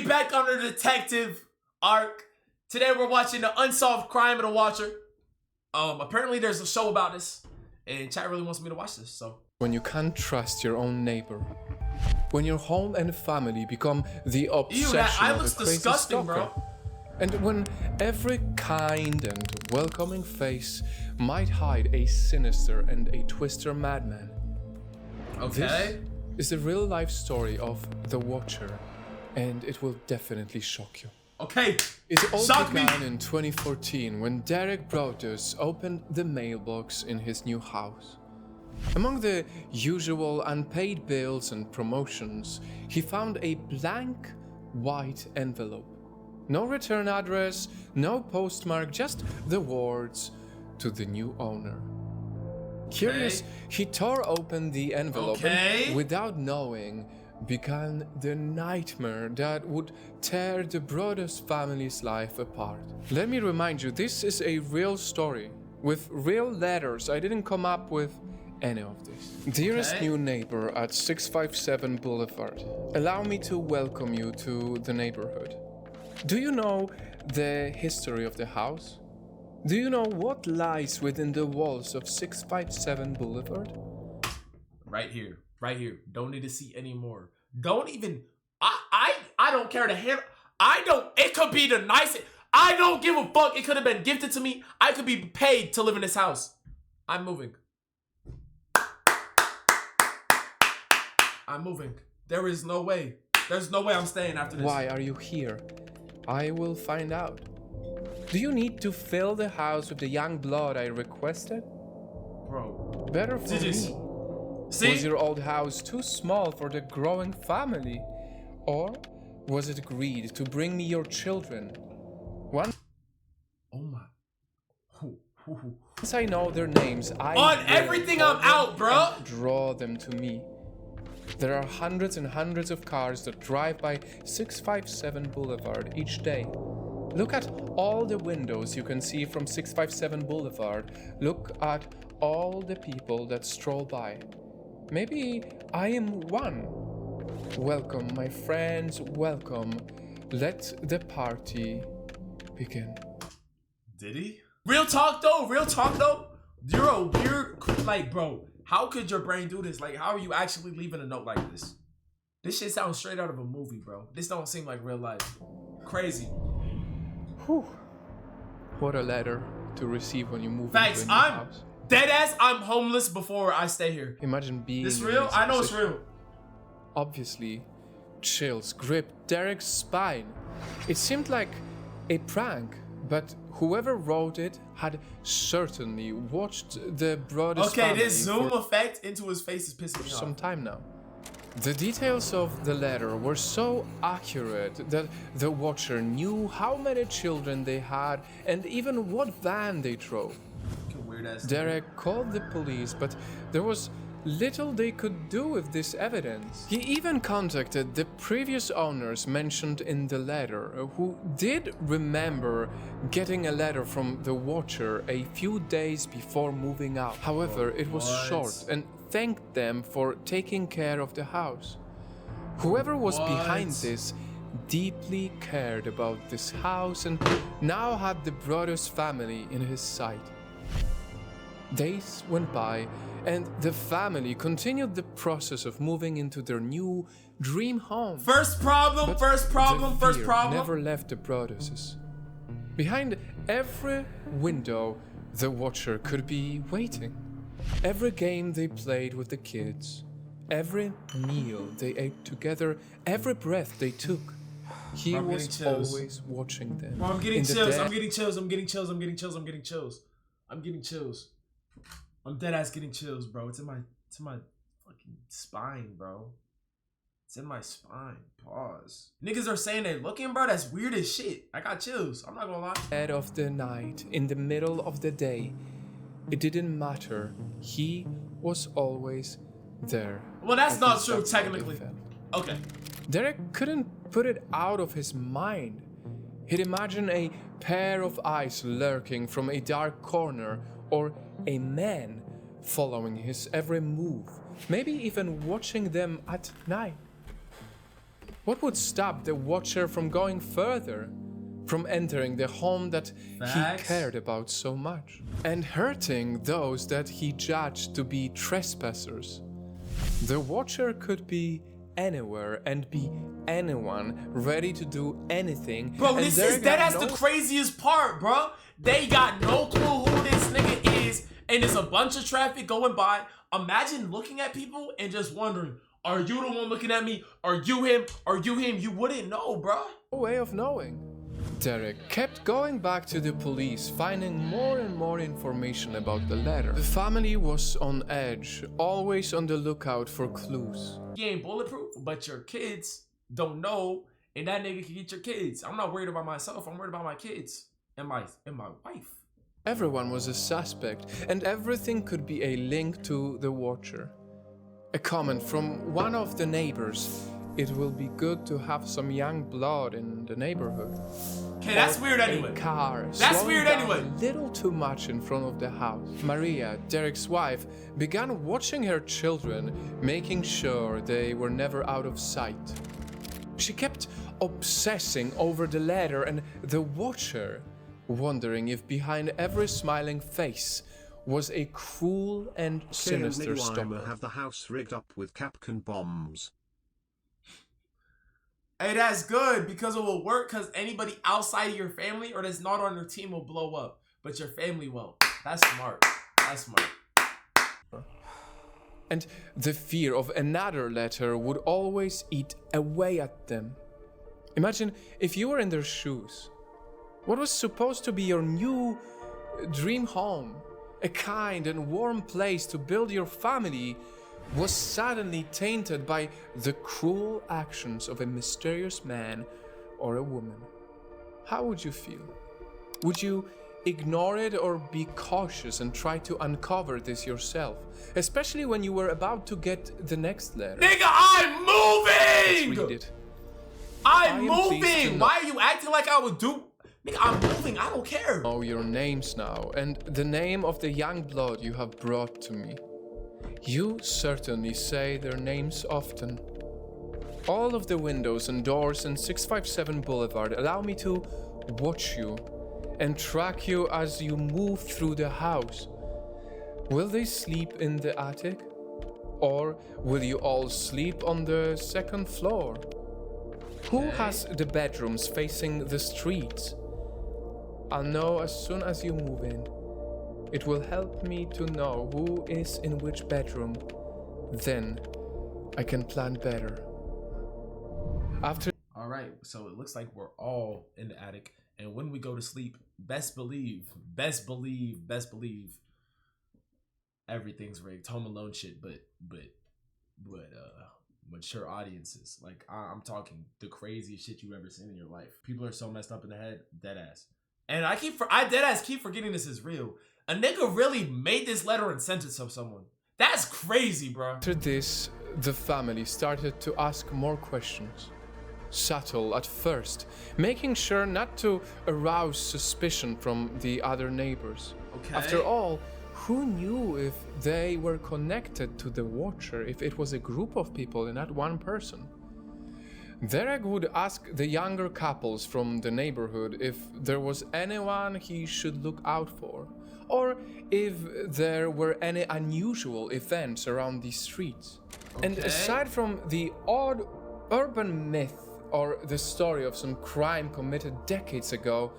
we back on the detective arc. Today we're watching the Unsolved Crime of the Watcher. Apparently there's a show about this, and chat really wants me to watch this, so. When you can't trust your own neighbor. When your home and family become the obsession that of looks a crazy disgusting, stalker. bro. And when every kind and welcoming face might hide a sinister and a twister madman. Okay. This is the real life story of The Watcher, and it will definitely shock you. Okay. It all Shock began me. in 2014 when Derek Brodus opened the mailbox in his new house. Among the usual unpaid bills and promotions, he found a blank white envelope. No return address, no postmark, just the words "to the new owner." Curious, he tore open the envelope and, without knowing, began the nightmare that would tear the Brodus family's life apart. Let me remind you, this is a real story with real letters. I didn't come up with any of this. Dearest new neighbor at 657 Boulevard, allow me to welcome you to the neighborhood. Do you know the history of the house? Do you know what lies within the walls of 657 Boulevard? Right here. Right here. Don't need to see any more. Don't even. I don't care to hear. I don't. It could be the nicest. I don't give a fuck. It could have been gifted to me. I could be paid to live in this house. I'm moving. I'm moving. There is no way. There's no way I'm staying after this. Why are you here? I will find out. Do you need to fill the house with the young blood I requested? Bro. Better for me. See? Was your old house too small for the growing family? Or was it greed to bring me your children? Once I know their names, I on everything I'm out, bro. Draw them to me. There are hundreds and hundreds of cars that drive by 657 Boulevard each day. Look at all the windows you can see from 657 Boulevard. Look at all the people that stroll by. Maybe I am one. Welcome, my friends, welcome. Let the party begin. Did he? Real talk though, You're a weird, like, bro, how could your brain do this? Like, how are you actually leaving a note like this? This shit sounds straight out of a movie, bro. This don't seem like real life. Crazy. Whew. What a letter to receive when you move Facts, into a new house. Deadass, I'm homeless before I stay here. Imagine being This real? I know it's real. Obviously, chills gripped Derek's spine. It seemed like a prank, but whoever wrote it had certainly watched the Brodus family this zoom effect into his face is pissing me off. Some time now. The details of the letter were so accurate that the Watcher knew how many children they had and even what van they drove. Derek called the police, but there was little they could do with this evidence. He even contacted the previous owners mentioned in the letter, who did remember getting a letter from the Watcher a few days before moving out. However, it was short and thanked them for taking care of the house. Whoever was behind this deeply cared about this house and now had the Brodus family in his sight. Days went by, and the family continued the process of moving into their new dream home. First problem. Never left the Broduses. Behind every window, the Watcher could be waiting. Every game they played with the kids, every meal they ate together, every breath they took, he was always watching them. Bro, I'm getting chills. I'm getting chills. I'm dead ass getting chills, bro. It's in my fucking spine, bro. It's in my spine. Pause. Niggas are saying they're looking, bro. That's weird as shit. I got chills. I'm not gonna lie. Dead of the night, in the middle of the day, it didn't matter. He was always there. Well, that's not true, technically. Okay. Derek couldn't put it out of his mind. He'd imagine a pair of eyes lurking from a dark corner, or a man following his every move, maybe even watching them at night. What would stop the Watcher from going further? From entering the home that Facts. he cared about so much? And hurting those that he judged to be trespassers? The Watcher could be anywhere and be anyone ready to do anything. Bro, and this is that's the craziest part, bro. They got no clue who this nigga is, and there's a bunch of traffic going by. Imagine looking at people and just wondering, are you the one looking at me? Are you him? Are you him? You wouldn't know, bro. No way of knowing. Derek kept going back to the police, finding more and more information about the letter. The family was on edge, always on the lookout for clues. You ain't bulletproof, but your kids don't know, and that nigga can get your kids. I'm not worried about myself. I'm worried about my kids and my wife. Everyone was a suspect, and everything could be a link to the Watcher. A comment from one of the neighbors: "It will be good to have some young blood in the neighborhood." Okay, that's weird anyway. A car That's weird down anyway. a little too much in front of the house. Maria, Derek's wife, began watching her children, making sure they were never out of sight. She kept obsessing over the letter and the Watcher, wondering if behind every smiling face was a cruel and sinister stalker. Have the house rigged up with Capcan bombs. Hey, that's good because it will work because anybody outside of your family or that's not on your team will blow up, but your family won't. That's smart. That's smart. And the fear of another letter would always eat away at them. Imagine if you were in their shoes. What was supposed to be your new dream home, a kind and warm place to build your family, was suddenly tainted by the cruel actions of a mysterious man or a woman. How would you feel? Would you ignore it or be cautious and try to uncover this yourself? Especially when you were about to get the next letter. Nigga, I'm moving! Let's read it. I'm moving! Why are you acting like I would do? Nigga, I'm moving. I don't care. Know your names now and the name of the young blood you have brought to me. You certainly say their names often. All of the windows and doors in 657 Boulevard allow me to watch you and track you as you move through the house. Will they sleep in the attic? Or will you all sleep on the second floor? Who has the bedrooms facing the streets? I'll know as soon as you move in. It will help me to know who is in which bedroom. Then I can plan better. After. All right, so it looks like we're all in the attic, and when we go to sleep, best believe, everything's rigged. Home Alone shit, but mature audiences. Like I'm talking the craziest shit you ever seen in your life. People are so messed up in the head, dead ass. And I dead ass keep forgetting this is real. A nigga really made this letter and sent it to someone. That's crazy, bro. After this, the family started to ask more questions. Subtle at first, making sure not to arouse suspicion from the other neighbors. Okay. After all, who knew if they were connected to the Watcher, if it was a group of people and not one person? Derek would ask the younger couples from the neighborhood if there was anyone he should look out for, or if there were any unusual events around these streets. Okay. And aside from the odd urban myth or the story of some crime committed decades ago,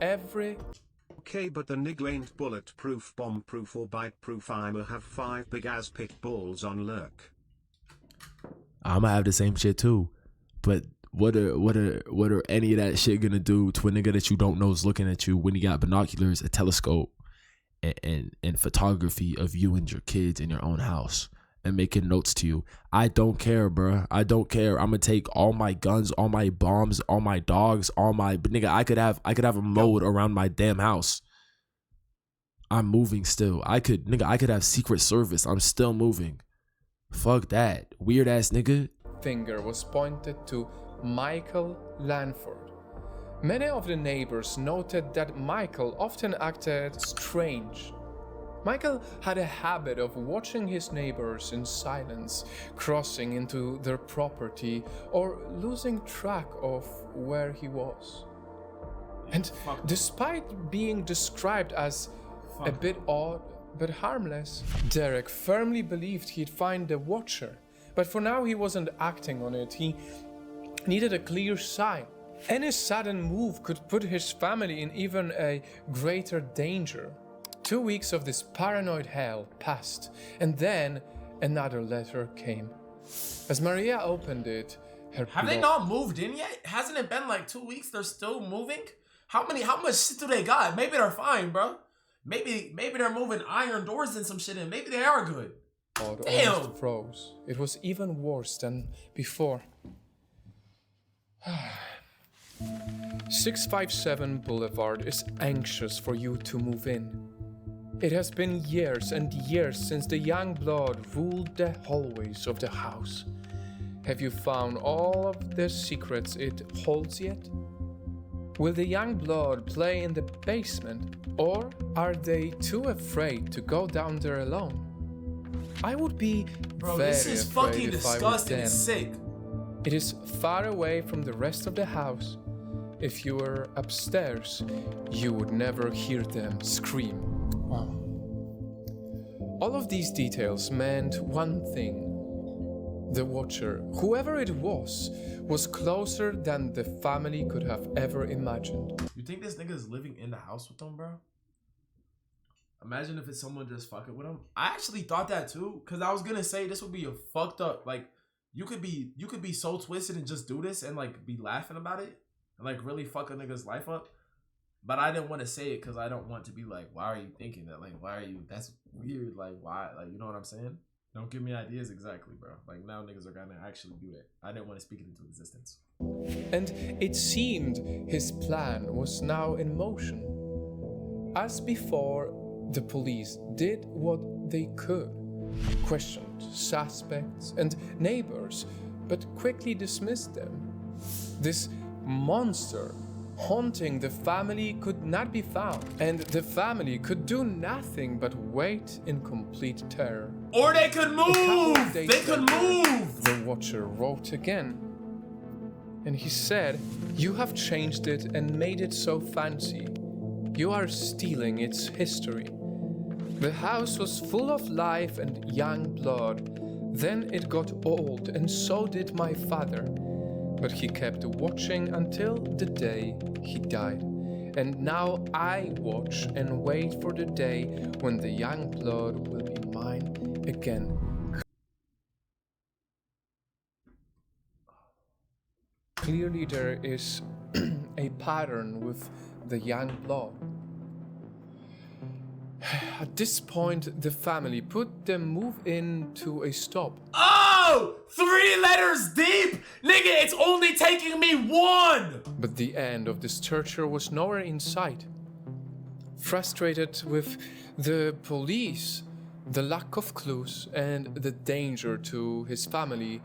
Okay, but the nigga ain't bulletproof, bomb-proof or bite-proof. I'ma have 5 big-ass pit balls on lurk. I'ma have the same shit too. But what are any of that shit gonna do to a nigga that you don't know is looking at you when you got binoculars, a telescope, and photography of you and your kids in your own house and making notes to you? I don't care, bruh. I don't care. I'm gonna take all my guns, all my bombs, all my dogs, but nigga, I could have a moat around my damn house. I'm moving still. I could have Secret Service. I'm still moving. Fuck that. Weird ass nigga. Finger was pointed to Michael Lanford. Many of the neighbors noted that Michael often acted strange, Michael had a habit of watching his neighbors in silence, crossing into their property or losing track of where he was. And despite being described as a bit odd but harmless, Derek firmly believed he'd find the Watcher. But for now he wasn't acting on it. He needed a clear sign. Any sudden move could put his family in even a greater danger. 2 weeks of this paranoid hell passed, and then another letter came. As Maria opened it, have they not moved in yet? Hasn't it been like 2 weeks? They're still moving? How much shit do they got? Maybe they're fine, bro. Maybe they're moving iron doors and some shit in. Maybe they are good. Damn. Almost froze. It was even worse than before. 657 Boulevard is anxious for you to move in. It has been years and years since the young blood ruled the hallways of the house. Have you found all of the secrets it holds yet? Will the young blood play in the basement, or are they too afraid to go down there alone? I would be very this is afraid fucking if I were disgusting. them. It's sick. It is far away from the rest of the house. If you were upstairs, you would never hear them scream. Wow. All of these details meant one thing. The Watcher, whoever it was closer than the family could have ever imagined. You think this nigga is living in the house with them, bro? Imagine if it's someone just fucking with him. I actually thought that too, because I was gonna say this would be a fucked up, like, you could be so twisted and just do this and like be laughing about it and like really fuck a nigga's life up. But I didn't want to say it because I don't want to be like, why are you thinking that? Like, why are you? That's weird. Like, why? Like, you know what I'm saying? Don't give me ideas exactly, bro. Like, now niggas are gonna actually do that. I didn't want to speak it into existence. And it seemed his plan was now in motion. As before, the police did what they could, questioned suspects and neighbors, but quickly dismissed them. This monster haunting the family could not be found, and the family could do nothing but wait in complete terror. Or they could move! They could move! The Watcher wrote again. And he said, "You have changed it and made it so fancy. You are stealing its history. The house was full of life and young blood. Then it got old, and so did my father. But he kept watching until the day he died. And now I watch and wait for the day when the young blood will be mine again." Clearly there is a pattern with the young blood. At this point, the family put the move-in to a stop. Oh! 3 letters deep? Nigga, it's only taking me 1! But the end of this torture was nowhere in sight. Frustrated with the police, the lack of clues, and the danger to his family,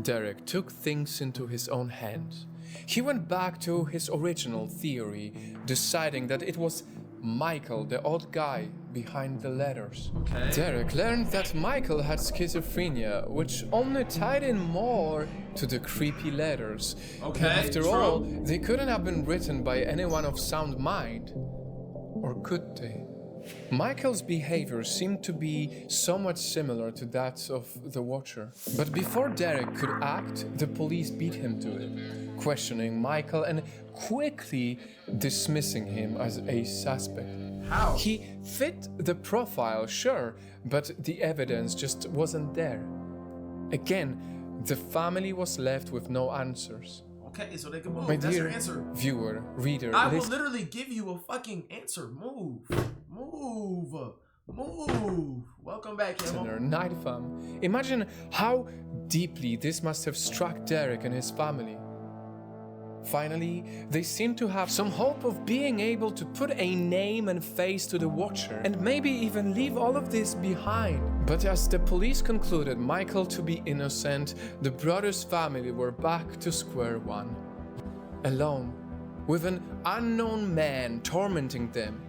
Derek took things into his own hands. He went back to his original theory, deciding that it was Michael, the odd guy behind the letters. Okay. Derek learned that Michael had schizophrenia, which only tied in more to the creepy letters. Okay, After true. all, they couldn't have been written by anyone of sound mind. Or could they? Michael's behavior seemed to be somewhat similar to that of the Watcher. But before Derek could act, the police beat him to it, questioning Michael and quickly dismissing him as a suspect. How? He fit the profile, sure, but the evidence just wasn't there. Again, the family was left with no answers. Okay, so they can move. My That's dear your answer. viewer, reader, I will listen. literally give you a fucking answer. Move. Move. Move. Welcome back, Camo. Listener, Night Fam. Imagine how deeply this must have struck Derek and his family. Finally, they seem to have some hope of being able to put a name and face to the Watcher, and maybe even leave all of this behind. But as the police concluded Michael to be innocent, the brothers' family were back to square one. Alone, with an unknown man tormenting them.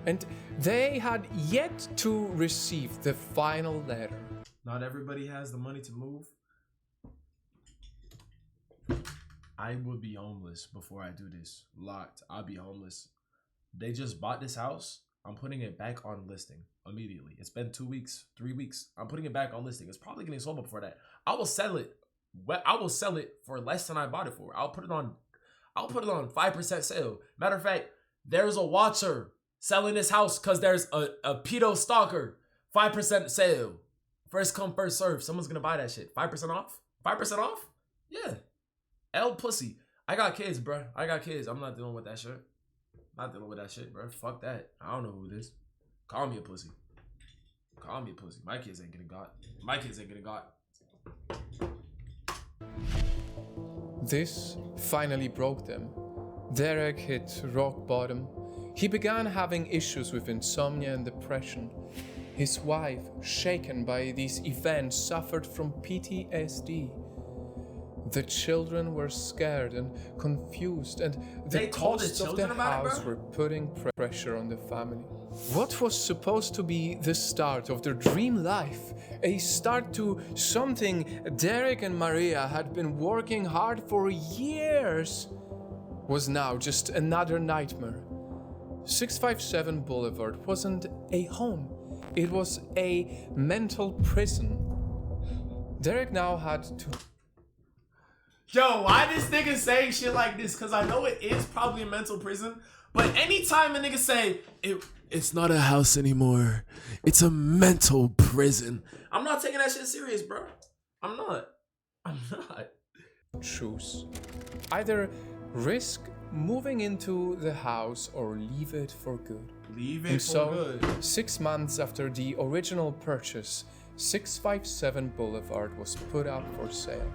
and they had yet to receive the final letter. Not everybody has the money to move. I would be homeless before I do this. Locked. I'll be homeless. They just bought this house. I'm putting it back on listing immediately. It's been 2 weeks, 3 weeks. I'm putting it back on listing. It's probably getting sold before that. I will sell it. I will sell it for less than I bought it for. I'll put it on 5% sale. Matter of fact, there's a watcher selling this house because there's a pedo stalker. 5% sale. First come, first serve. Someone's gonna buy that shit. 5% off? 5% off? Yeah. L pussy. I got kids, bro. I got kids. I'm not dealing with that shit. Not dealing with that shit, bro. Fuck that. I don't know who it is. Call me a pussy. Call me a pussy. My kids ain't getting got. My kids ain't getting got. This finally broke them. Derek hit rock bottom. He began having issues with insomnia and depression. His wife, shaken by these events, suffered from PTSD. The children were scared and confused, and the costs of the house were putting pressure on the family. What was supposed to be the start of their dream life, a start to something Derek and Maria had been working hard for years, was now just another nightmare. 657 Boulevard wasn't a home, it was a mental prison. Derek now had to... Yo, why this nigga saying shit like this? Because I know it is probably a mental prison, but anytime a nigga say, it's not a house anymore, it's a mental prison, I'm not taking that shit serious, bro. I'm not. Choose. Either risk moving into the house or leave it for good. Leave it and for so, good. 6 months after the original purchase, 657 Boulevard was put up for sale.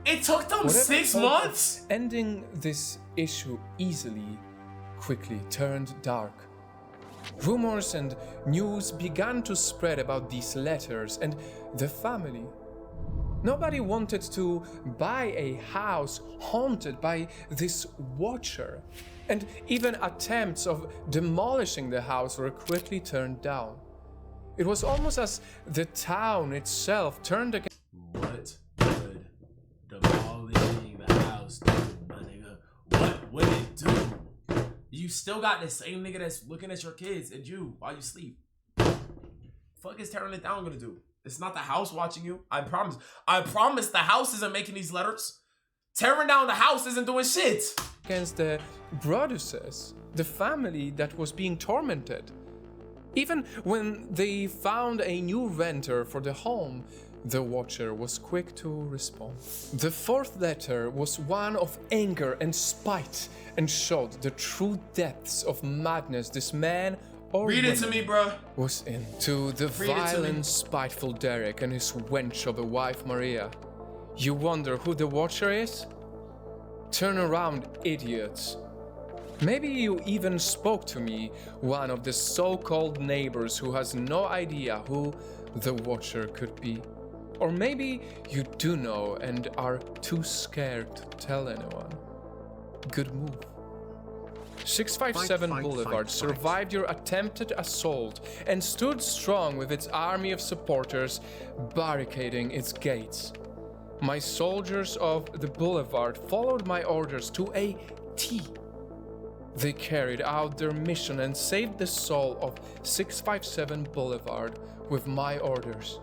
It took them 6 months? Ending this issue easily quickly turned dark. Rumors and news began to spread about these letters and the family. Nobody wanted to buy a house haunted by this watcher, and even attempts of demolishing the house were quickly turned down. It was almost as the town itself turned against... What would demolishing the house do, my nigga? What would it do? You still got the same nigga that's looking at your kids and you while you sleep. Fuck is tearing it down gonna do? It's not the house watching you. I promise. I promise the house isn't making these letters. Tearing down the house isn't doing shit. Against the Broaduses, the family that was being tormented. Even when they found a new renter for the home, the watcher was quick to respond. The fourth letter was one of anger and spite and showed the true depths of madness this man or read it to me, bro. Was in. To the violent, spiteful Derek and his wench of a wife, Maria. You wonder who the watcher is? Turn around, idiots. Maybe you even spoke to me, one of the so-called neighbors who has no idea who the watcher could be. Or maybe you do know and are too scared to tell anyone. Good move. 657 Boulevard survived your attempted assault and stood strong with its army of supporters barricading its gates. My soldiers of the Boulevard followed my orders to a T. They carried out their mission and saved the soul of 657 Boulevard with my orders.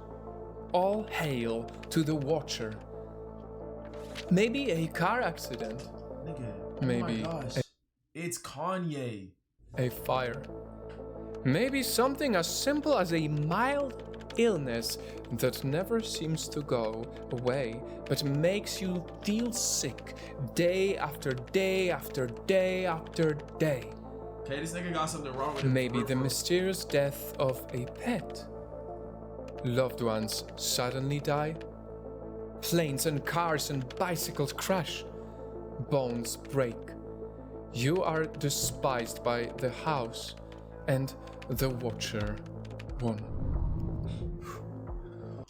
All hail to the Watcher. Maybe a car accident. Nigga, Maybe oh my gosh. It's Kanye. A fire. Maybe something as simple as a mild illness that never seems to go away, but makes you feel sick day after day after day after day. Okay, this nigga got something wrong with him. Maybe the mysterious death of a pet. Loved ones suddenly die. Planes and cars and bicycles crash. Bones break. You are despised by the house, and the Watcher won.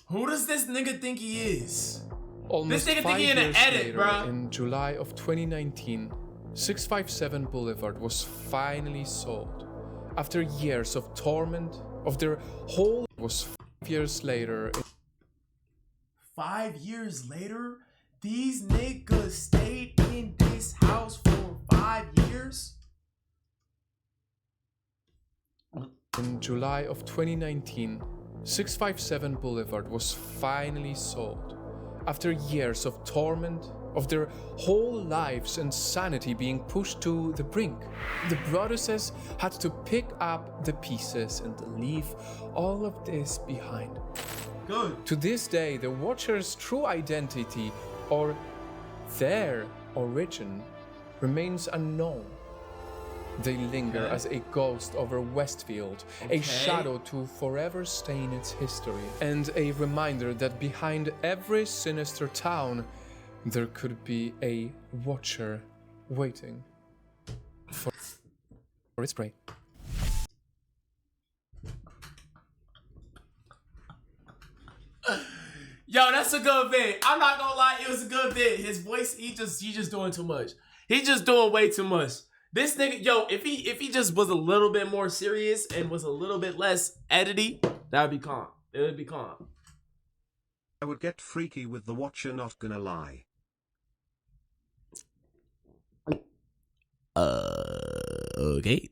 Who does this nigga think he is? Almost this nigga 5 think he in an years edit, later, bro. in July of 2019, 657 Boulevard was finally sold. after years of torment of their whole was 5 years later. 5 years later, these niggas stayed in this house for 5 years? In July of 2019, 657 Boulevard was finally sold. After years of torment, of their whole lives and sanity being pushed to the brink, the brothers had to pick up the pieces and leave all of this behind. Good. To this day, the Watcher's true identity or their origin remains unknown. They linger as a ghost over Westfield, a shadow to forever stain its history, and a reminder that behind every sinister town, there could be a Watcher waiting for its prey. Yo, that's a good bit. I'm not gonna lie, it was a good bit. His voice, he just doing too much. He just doing way too much. This nigga, yo, if he just was a little bit more serious and was a little bit less edity, that would be calm. It would be calm. I would get freaky with the Watcher, not gonna lie. Okay.